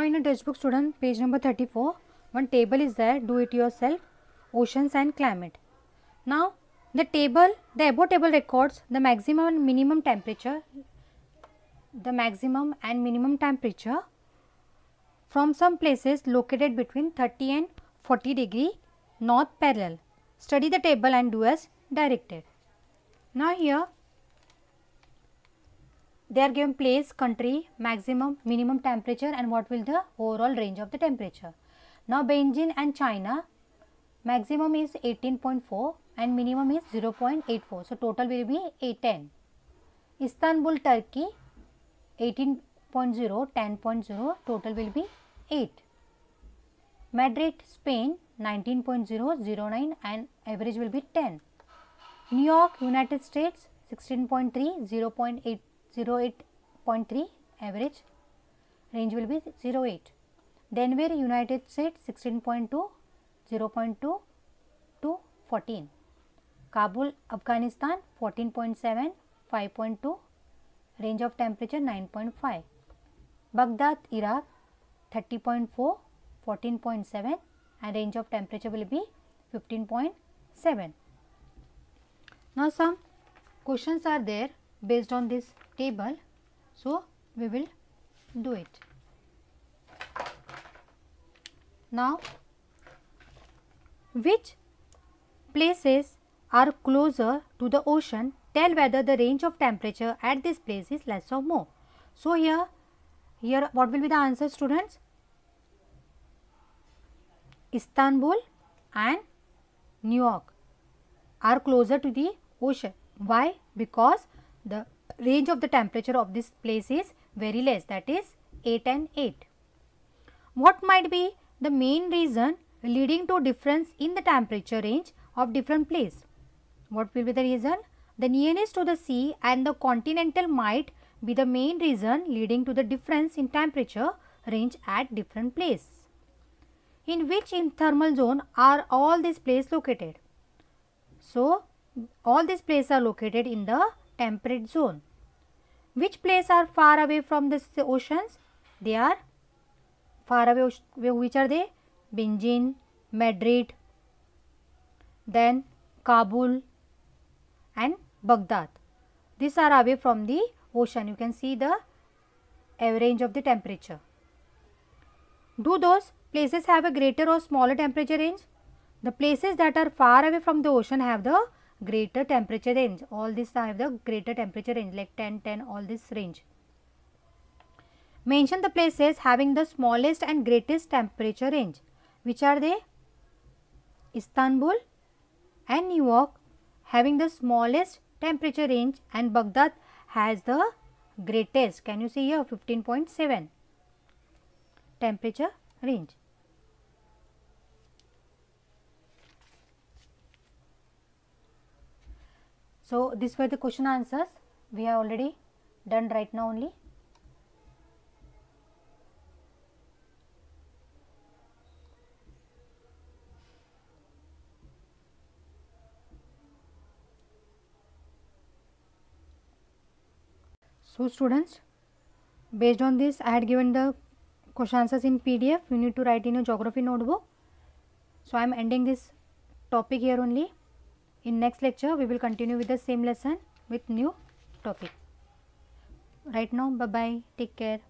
in a textbook, student, page number 34, one table is there, do it yourself, oceans and climate. Now, the above table records the maximum and minimum temperature, from some places located between 30 and 40 degree north parallel. Study the table and do as directed. Now, here they are given place, country, maximum, minimum temperature and what will the overall range of the temperature. Now, Beijing and China, maximum is 18.4 and minimum is 0.84. So, total will be 810. Istanbul, Turkey, 18.0, 10.0, total will be 8. Madrid, Spain, 19.0, 09 and average will be 10. New York, United States, 16.3, 0.8. 08.3 average, range will be 08. Denver, United States, 16.2, 0.2 to 14. Kabul, Afghanistan, 14.7, 5.2, range of temperature 9.5. Baghdad, Iraq, 30.4, 14.7 and range of temperature will be 15.7. Now, some questions are there based on this table, so we will do it. Now, which places are closer to the ocean? Tell whether the range of temperature at this place is less or more. So, here what will be the answer, students? Istanbul and New York are closer to the ocean. Why? Because the range of the temperature of this place is very less, that is 8 and 8. What might be the main reason leading to difference in the temperature range of different place? What will be the reason? The nearness to the sea and the continental might be the main reason leading to the difference in temperature range at different places. In which thermal zone are all these places located? So, all these places are located in the temperate zone. Which places are far away from the oceans? They are far away. Which are they? Beijing, Madrid, then Kabul and Baghdad. These are away from the ocean. You can see the range of the temperature. Do those places have a greater or smaller temperature range? The places that are far away from the ocean have the greater temperature range. All these have the greater temperature range, like 10, 10, all this range. Mention the places having the smallest and greatest temperature range. Which are they? Istanbul and New York having the smallest temperature range and Baghdad has the greatest. Can you see here 15.7 temperature range. So, these were the question answers we have already done right now only. So, students, based on this I had given the question answers in PDF. You need to write in your geography notebook. So, I am ending this topic here only. In next lecture, we will continue with the same lesson with new topic. Right now, bye bye, take care.